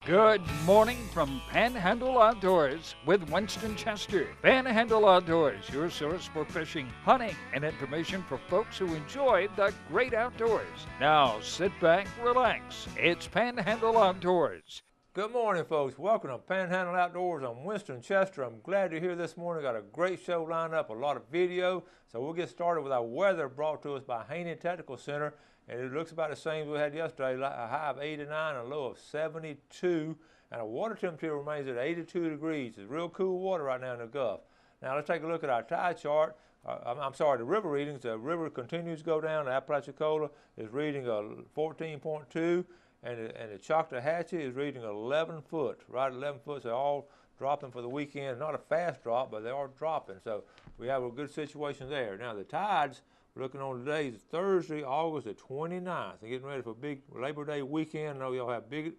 Good morning from Panhandle Outdoors with Winston Chester. Panhandle Outdoors, your source for fishing, hunting, and information for folks who enjoy the great outdoors. Now sit back, relax. It's Panhandle Outdoors. Good morning, folks. Welcome to Panhandle Outdoors. I'm Winston Chester. I'm glad you're here this morning. Got a great show lined up, a lot of video. So we'll get started with our weather brought to us by Haney Technical Center. And it looks about the same as we had yesterday, a high of 89, a low of 72. And our water temperature remains at 82 degrees. It's real cool water right now in the Gulf. Now let's take a look at our tide chart. The river readings. The river continues to go down. The Apalachicola is reading 14.2. And the Choctawhatchee is reading 11 foot, right 11 foot. So they're all dropping for the weekend. Not a fast drop, but they are dropping. So we have a good situation there. Now the tides, we're looking on today, is Thursday, August the 29th. They're getting ready for a big Labor Day weekend. I know y'all have big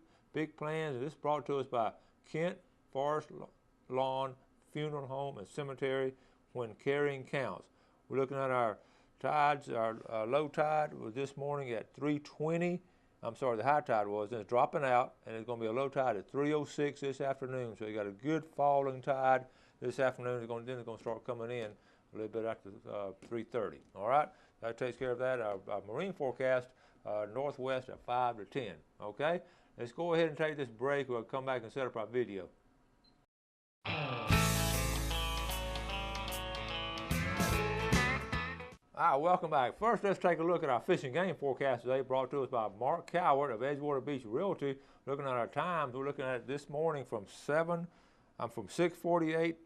plans. And this is brought to us by Kent Forest Lawn Funeral Home and Cemetery when carrying counts. We're looking at our tides. Our low tide was this morning at 3:20. The high tide was, then it's dropping out, and it's going to be a low tide at 3:06 this afternoon. So you got a good falling tide this afternoon. Then it's going to start coming in a little bit after 3:30. All right, that takes care of that. Our marine forecast, northwest at 5 to 10. Okay, let's go ahead and take this break. We'll come back and set up our video. All right, welcome back. First, let's take a look at our fishing game forecast today, brought to us by Mark Coward of Edgewater Beach Realty. Looking at our times, we're looking at it this morning from 6:48,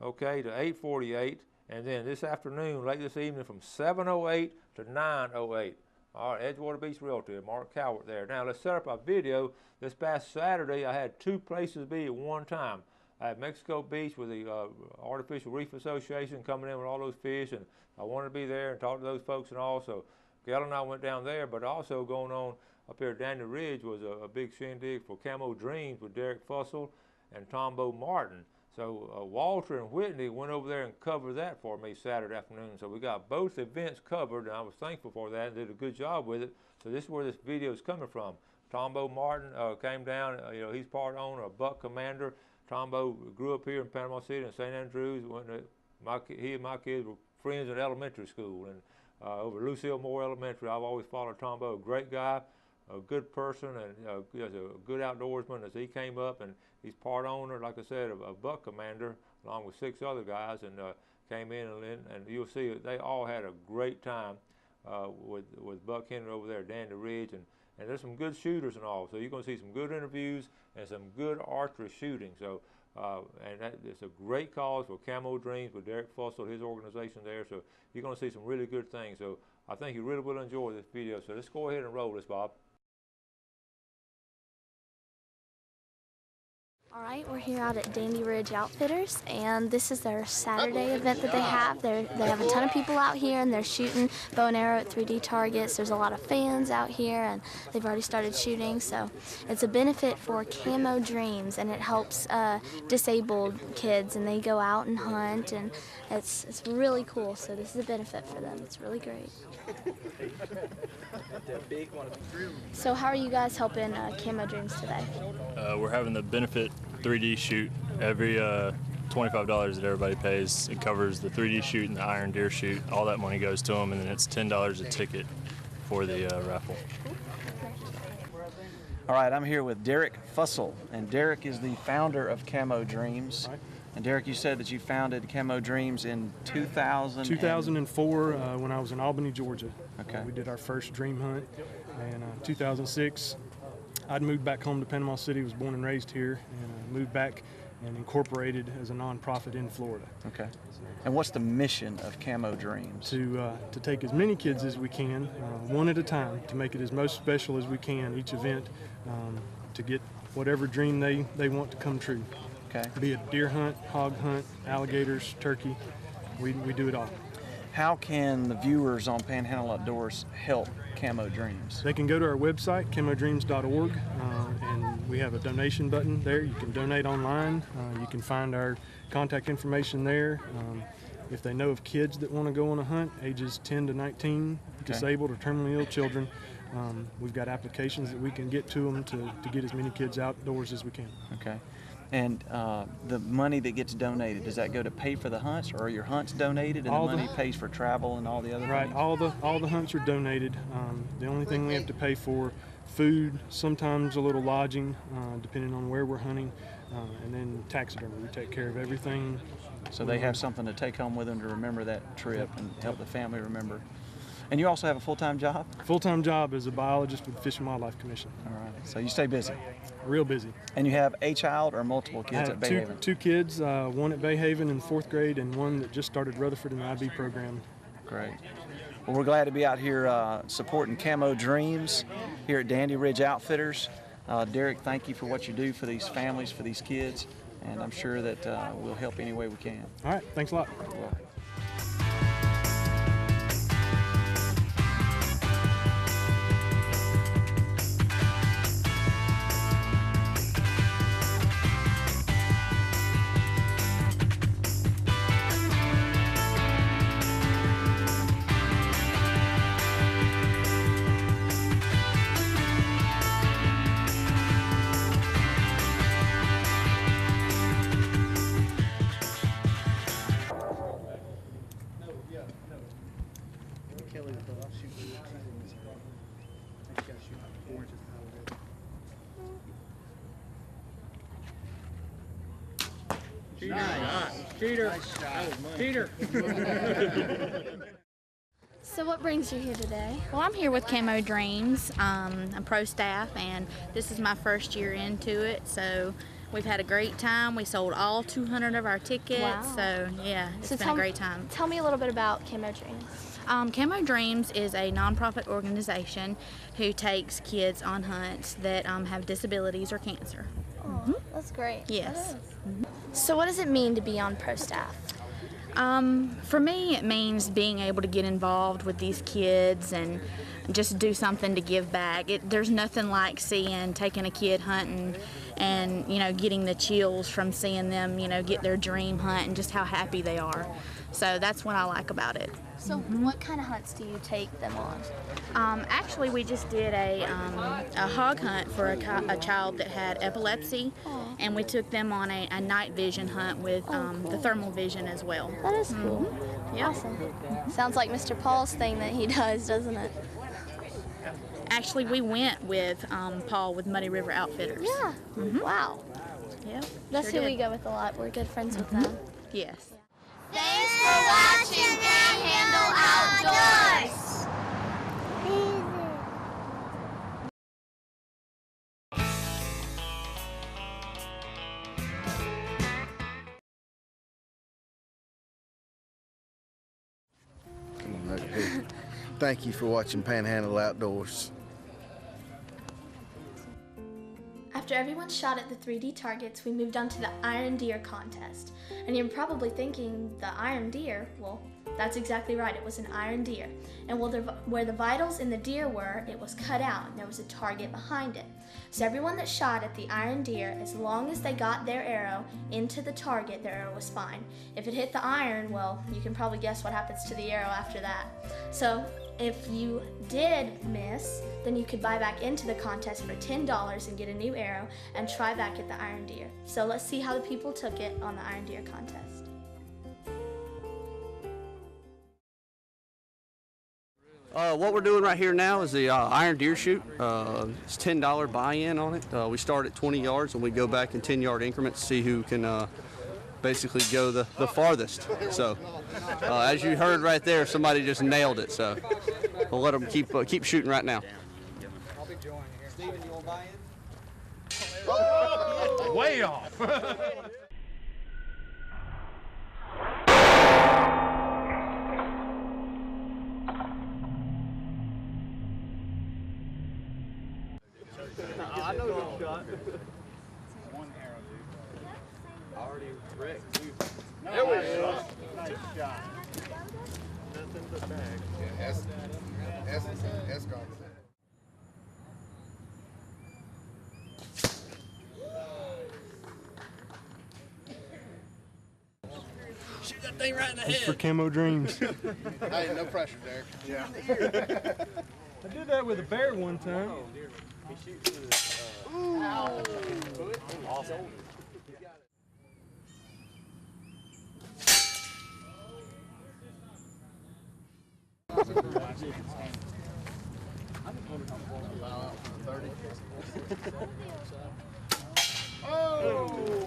okay, to 8:48, and then this afternoon, late this evening, from 7:08 to 9:08. All right, Edgewater Beach Realty, Mark Coward there. Now let's set up our video. This past Saturday, I had two places to be at one time. I had Mexico Beach with the Artificial Reef Association coming in with all those fish, and I wanted to be there and talk to those folks and all. So Gail and I went down there, but also going on up here at Dandy Ridge was a big shindig for Camo Dreams with Derek Fussell and Tombo Martin. So Walter and Whitney went over there and covered that for me Saturday afternoon. So we got both events covered, and I was thankful for that and did a good job with it. So this is where this video is coming from. Tombo Martin came down. He's part owner of Buck Commander. Tombo grew up here in Panama City and St. Andrews. He and my kids were friends in elementary school, and over Lucille Moore Elementary. I've always followed Tombo. A great guy, a good person, and he's a good outdoorsman. As he came up, and he's part owner, like I said, of Buck Commander, along with 6 other guys, and came in, and you'll see they all had a great time with Buck Henry over there at Dandy Ridge, and there's some good shooters and all. So you're going to see some good interviews and some good archery shooting. So it's a great cause for Camo Dreams with Derek Fussell, his organization there. So you're going to see some really good things. So I think you really will enjoy this video. So let's go ahead and roll this, Bob. All right, we're here out at Dandy Ridge Outfitters, and this is their Saturday event that they have. They have a ton of people out here, and they're shooting bow and arrow at 3D targets. There's a lot of fans out here, and they've already started shooting. So it's a benefit for Camo Dreams, and it helps disabled kids, and they go out and hunt, and it's really cool. So this is a benefit for them. It's really great. So how are you guys helping Camo Dreams today? We're having the benefit 3D shoot. Every $25 that everybody pays, it covers the 3D shoot and the iron deer shoot. All that money goes to them, and then it's $10 a ticket for the raffle. All right, I'm here with Derek Fussell, and Derek is the founder of Camo Dreams. And Derek, you said that you founded Camo Dreams in 2004 when I was in Albany, Georgia. Okay. We did our first dream hunt, and 2006, I'd moved back home to Panama City, was born and raised here, and moved back and incorporated as a nonprofit in Florida. Okay. And what's the mission of Camo Dreams? To take as many kids as we can, one at a time, to make it as most special as we can, each event, to get whatever dream they want to come true. Okay. Be it deer hunt, hog hunt, alligators, turkey, we do it all. How can the viewers on Panhandle Outdoors help Camo Dreams? They can go to our website, camodreams.org, and we have a donation button there. You can donate online. You can find our contact information there. If they know of kids that want to go on a hunt, ages 10 to 19, disabled or terminally ill children, We've got applications that we can get to them to get as many kids outdoors as we can. Okay. And the money that gets donated, does that go to pay for the hunts, or are your hunts donated and the money pays for travel and all the other right, things? all the hunts are donated. The only thing we have to pay for, food, sometimes a little lodging, depending on where we're hunting, and then taxidermy. We take care of everything. So they have something to take home with them to remember that trip and help the family remember. And you also have a full-time job? Full-time job as a biologist with the Fish and Wildlife Commission. All right, so you stay busy. Real busy. And you have a child or multiple kids at Bay Haven? Two kids, one at Bay Haven in 4th grade and one that just started Rutherford in the IB program. Great. Well, we're glad to be out here supporting Camo Dreams here at Dandy Ridge Outfitters. Derek, thank you for what you do for these families, for these kids, and I'm sure that we'll help any way we can. All right, thanks a lot. Cheater. So what brings you here today? Well, I'm here with Camo Dreams. I'm pro staff, and this is my first year into it, so we've had a great time. We sold all 200 of our tickets, so yeah, it's been a great time. Tell me a little bit about Camo Dreams. Camo Dreams is a nonprofit organization who takes kids on hunts that have disabilities or cancer. Oh, that's great. Yes. So what does it mean to be on pro staff? For me, it means being able to get involved with these kids and just do something to give back. There's nothing like taking a kid hunting and, getting the chills from seeing them, get their dream hunt and just how happy they are. So that's what I like about it. So what kind of hunts do you take them on? Actually, we just did a hog hunt for a child that had epilepsy, and we took them on a night vision hunt with the thermal vision as well. That is cool. Yeah. Awesome. Sounds like Mr. Paul's thing that he does, doesn't it? Actually, we went with Paul with Muddy River Outfitters. Yeah. Wow. Yeah. That's who we go with a lot. We're good friends with them. Yes. Thanks for watching Panhandle Outdoors. Thank you for watching Panhandle Outdoors. After everyone shot at the 3D targets, we moved on to the iron deer contest. And you're probably thinking, the iron deer? Well, that's exactly right, it was an iron deer. And where the vitals in the deer were, it was cut out and there was a target behind it. So everyone that shot at the iron deer, as long as they got their arrow into the target, their arrow was fine. If it hit the iron, well, you can probably guess what happens to the arrow after that. So if you did miss, then you could buy back into the contest for $10 and get a new arrow and try back at the iron deer. So let's see how the people took it on the iron deer contest. What we're doing right here now is the iron deer shoot. It's $10 buy-in on it. We start at 20 yards and we go back in 10-yard increments to see who can basically go the farthest. So as you heard right there, somebody just nailed it. So we'll let them keep shooting right now. I'll be joining here. Steven, you want buy in? Way off. I know that shot. One arrow, dude. Already wrecked, too. There we go. Nice shot. That's in the bag. Yeah, S got it. Shoot that thing right in the head. It's for Camo Dreams. Hey, no pressure, Derek. Yeah. I did that with a bear one time. Awesome. Oh!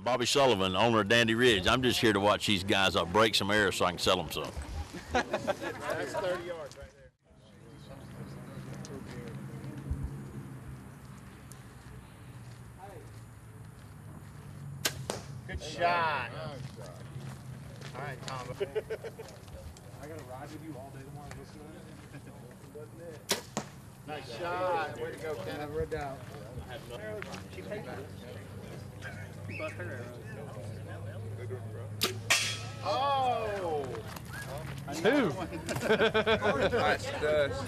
Bobby Sullivan, owner of Dandy Ridge. I'm just here to watch these guys break some air so I can sell them some. That's 30 yards right there. Good shot. All right, Tom. I got to ride with you all day tomorrow. Nice shot. Way to go, Ken. Never a doubt. Oh! Two. Nice dust.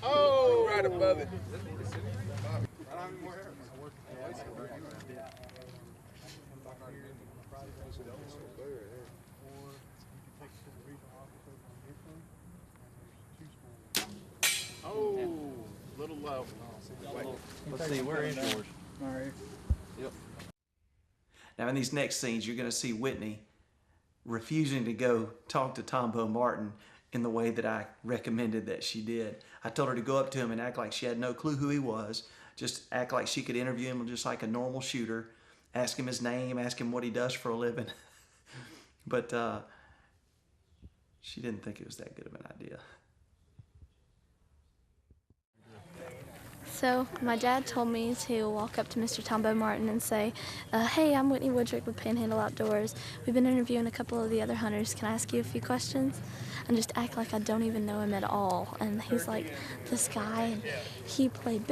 Oh! Right above it. Oh, little low. Let's see, we're indoors. All right. Yep. Now in these next scenes, you're going to see Whitney refusing to go talk to Tombo Martin in the way that I recommended that she did. I told her to go up to him and act like she had no clue who he was. Just act like she could interview him just like a normal shooter. Ask him his name, ask him what he does for a living. But she didn't think it was that good of an idea. So my dad told me to walk up to Mr. Tombo Martin and say, hey, I'm Whitney Woodrick with Panhandle Outdoors. We've been interviewing a couple of the other hunters. Can I ask you a few questions? And just act like I don't even know him at all. And he's like, this guy, and he played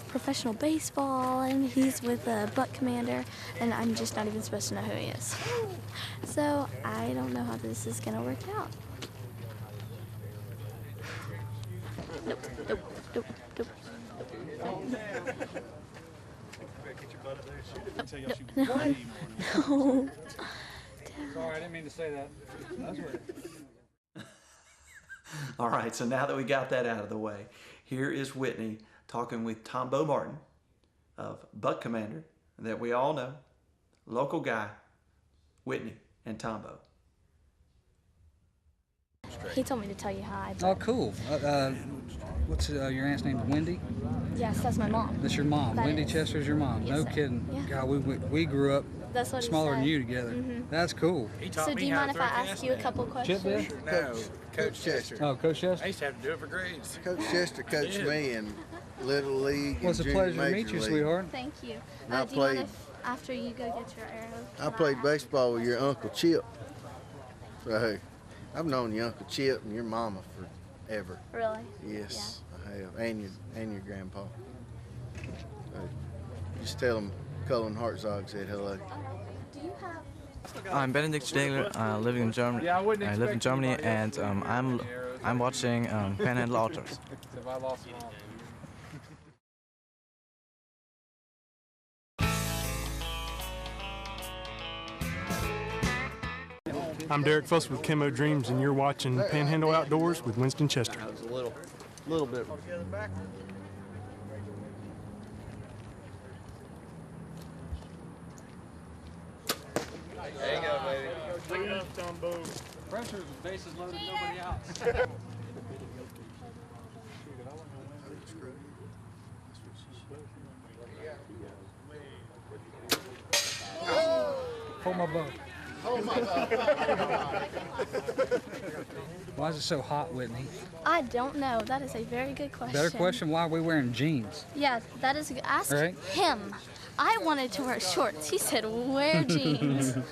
professional baseball, and he's with Buck Commander, and I'm just not even supposed to know who he is. So I don't know how this is going to work out. Nope, nope, nope, nope. No. Sorry, I didn't mean to say that. That's weird. All right, so now that we got that out of the way, here is Whitney talking with Tombo Martin of Buck Commander, that we all know, local guy, Whitney and Tombo. He told me to tell you hi. Oh, cool. What's your aunt's name? Wendy? Yes, that's my mom. That's your mom. That Wendy is. Chester's your mom. Yes, No sir. kidding. Yeah. God, we grew up That's what smaller he than said. you together. Mm-hmm. That's cool. So do you mind if I ask you a couple questions? Chip No, Coach Chester. Oh, Coach Chester. I used to have to do it for grades. Coach Chester coached me in Little League and Well, it's a Junior pleasure to Major meet you, League. sweetheart. Thank you. And I Do you mind played- if after you go get your arrow? I played baseball with your Uncle Chip. So I've known your Uncle Chip and your mama forever. Really? Yes, I have. And your grandpa. So just tell them Cullen Hartzog said hello. Do you have... I'm Benedict Stegler, living in Germany. Yeah, I wouldn't I live in expect Germany, anybody else and I'm watching Panhandle Outdoors. If I lost them all. I'm Derek Fuss with Camo Dreams, and you're watching Panhandle Outdoors with Winston Chester. That was a little bit. There you go, baby. Good enough, Tombo. Pressures, bases loaded, nobody out. Hold my bow. Oh my God. Why is it so hot, Whitney? I don't know. That is a very good question. Better question, why are we wearing jeans? Yeah, that is... Ask Right. him. I wanted to wear shorts. He said, wear jeans. All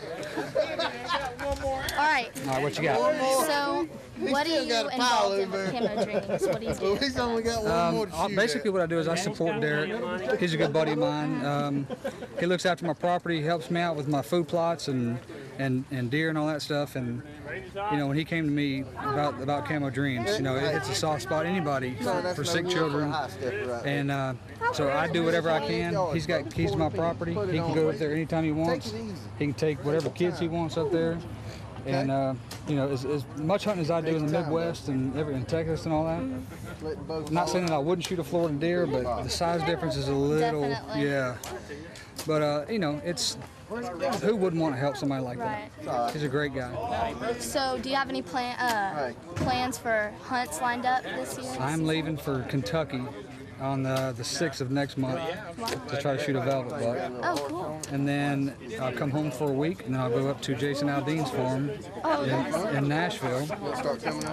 right. All right, what you got? So, what do you involved in with Camo Dreams? What do you do? He's only got one more to shoot Basically, what I do is I support Derek. He's a good buddy of mine. He looks after my property, helps me out with my food plots, and and deer and all that stuff. And you know, when he came to me about Camo Dreams, you know, it's a soft spot. Anybody for sick children, and so I do whatever I can. He's got keys to my property. He can go up there anytime he wants. He can take whatever kids he wants up there. And you know, as much hunting as I do in the Midwest and in Texas and all that. I'm not saying that I wouldn't shoot a Florida deer, but the size difference is a little, yeah. But you know, it's who wouldn't want to help somebody like that? He's a great guy. So, do you have any plans for hunts lined up this year? I'm leaving for Kentucky on the 6th of next month to try to shoot a velvet buck. Oh, cool. And then I'll come home for a week, and then I'll go up to Jason Aldean's farm in Nashville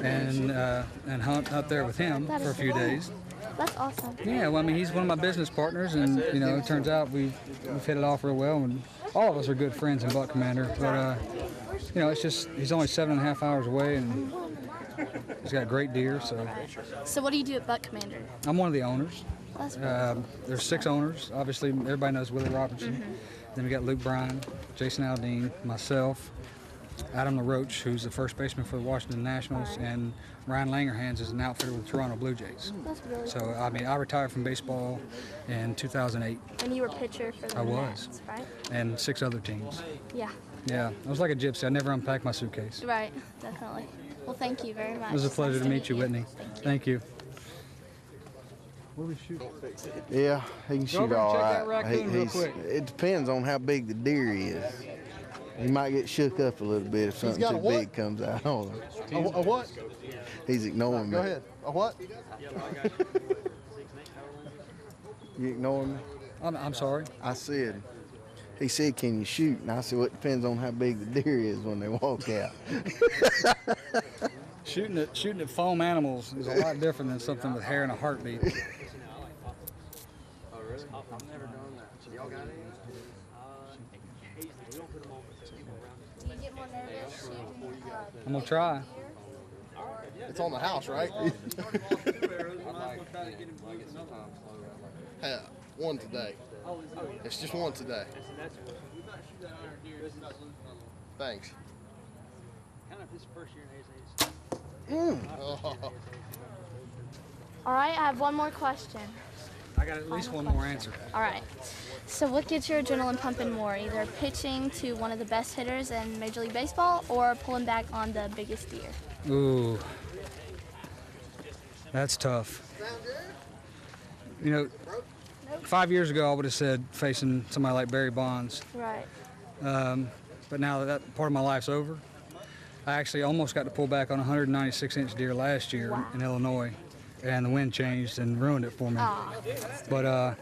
and hunt up there with him for a few days. That's awesome. Yeah, well, I mean, he's one of my business partners, and you know, it turns out we've hit it off real well, and all of us are good friends in Buck Commander. But you know, it's just he's only 7.5 hours away, and he's got great deer. So what do you do at Buck Commander? I'm one of the owners. That's really There's 6 owners. Obviously, everybody knows Willie Robertson. Then we got Luke Bryan, Jason Aldean, myself, Adam LaRoche, who's the first baseman for the Washington Nationals, and Ryan Langerhans is an outfitter with the Toronto Blue Jays. That's really So, cool. I mean, I retired from baseball in 2008. And you were pitcher for the Nats, right? And 6 other teams. Yeah. Yeah, I was like a gypsy. I never unpacked my suitcase. Right, definitely. Well, thank you very much. It was a pleasure to meet you, Whitney. Thank you. Where we shoot? Yeah, he can shoot over and all check right. that raccoon real quick. It depends on how big the deer is. He might get shook up a little bit if something got a too what? big comes out on him. A what? He's ignoring me. Go ahead. A what? You ignoring me? I'm sorry. I said, he said, can you shoot? And I said, well, it depends on how big the deer is when they walk out. Shooting at foam animals is a lot different than something with hair and a heartbeat. I'm gonna try. It's on the house, right? Yeah, one today. It's just one today. Thanks. Oh. All right, I have one more question. I got at least one more answer. All right. So what gets your adrenaline pumping more? Either pitching to one of the best hitters in Major League Baseball or pulling back on the biggest deer? Ooh, that's tough. You know, 5 years ago I would have said facing somebody like Barry Bonds. Right. But now that part of my life's over, I actually almost got to pull back on a 196-inch deer last year in Illinois, and the wind changed and ruined it for me. But I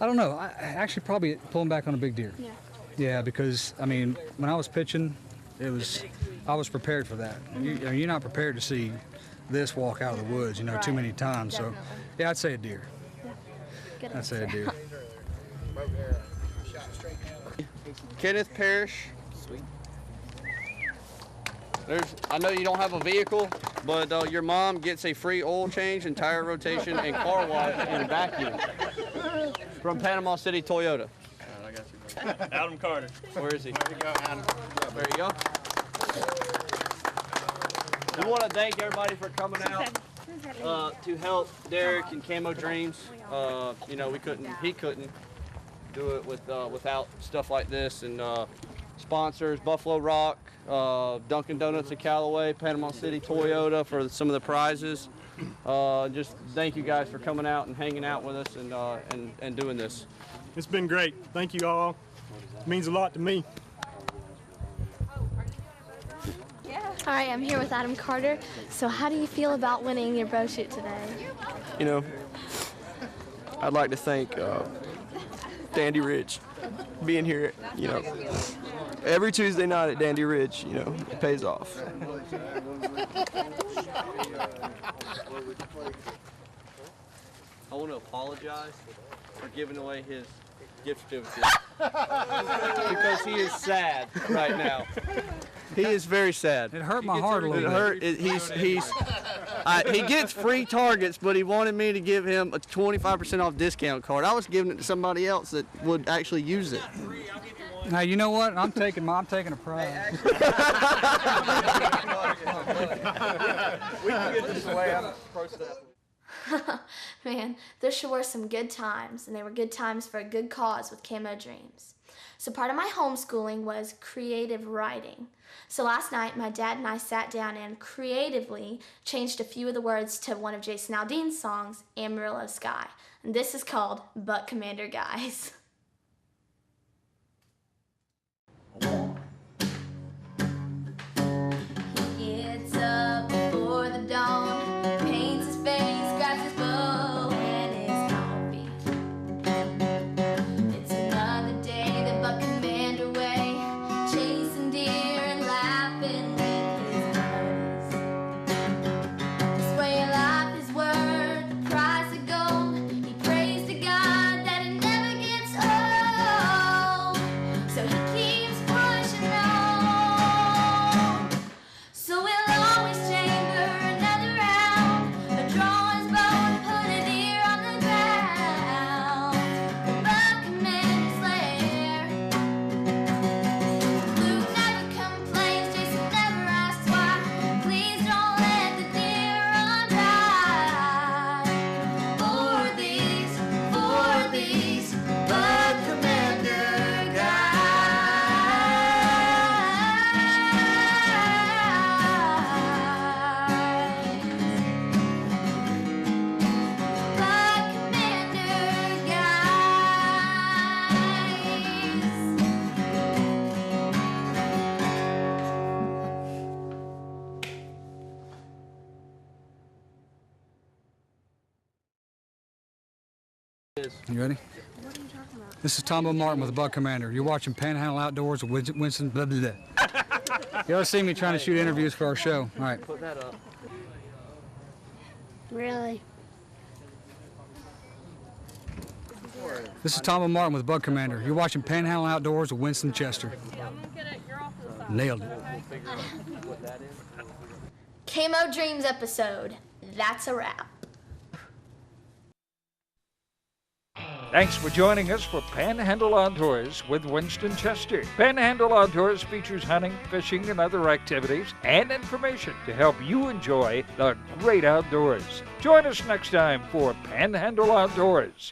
don't know. I actually probably pulling back on a big deer. Yeah. Yeah, because I mean, when I was pitching, I was prepared for that. You're not prepared to see this walk out of the woods, you know, too many times. So, yeah, I'd say a deer. Good I'd say a deer. Kenneth Parrish. I know you don't have a vehicle, but your mom gets a free oil change and tire rotation and car wash and vacuum from Panama City Toyota. I got you. Adam Carter. Where is he? There you go, Adam. There you go. We want to thank everybody for coming out to help Derek and Camo Dreams. You know, he couldn't do it without stuff like this, and sponsors Buffalo Rock, Dunkin' Donuts of Callaway, Panama City Toyota for some of the prizes. Just thank you guys for coming out and hanging out with us and doing this. It's been great. Thank you all. It means a lot to me. All right, I'm here with Adam Carter. So how do you feel about winning your bow shoot today? You know, I'd like to thank Dandy Ridge being here, you know, every Tuesday night at Dandy Ridge, you know, it pays off. I want to apologize for giving away his gift certificate because he is sad right now. He is very sad. It hurt my heart a little bit. He's He gets free targets, but he wanted me to give him a 25% off discount card. I was giving it to somebody else that would actually use it. Now you know what? I'm taking a prize. We can get this way. Man, there sure were some good times, and they were good times for a good cause with Camo Dreams. So part of my homeschooling was creative writing. So last night, my dad and I sat down and creatively changed a few of the words to one of Jason Aldean's songs, Amarillo Sky. And this is called Buck Commander Guys. He gets up before the dawn, paints his face, grabs his bow and his coffee. It's another day, the Buck Commander way, chasing deer and laughing with his buddies. This way of life is worth the price of gold. He prays to God that it never gets old, so he keeps pushing on. So we'll always chamber another round, but draw his bow and put a deer on the ground. The Buck Commander's lair. Luke never complains, Jason never asks why. Please don't let the deer run dry. For these Buck Commander You ready? This is Tombo Martin with the Buck Commander. You're watching Panhandle Outdoors with Winston blah, blah, blah. You ever see me trying to shoot interviews for our show? All right. Put that up. Really? This is Tombo Martin with the Buck Commander. You're watching Panhandle Outdoors with Winston Chester. Nailed it. Camo Dreams episode. That's a wrap. Thanks for joining us for Panhandle Outdoors with Winston Chester. Panhandle Outdoors features hunting, fishing, and other activities and information to help you enjoy the great outdoors. Join us next time for Panhandle Outdoors.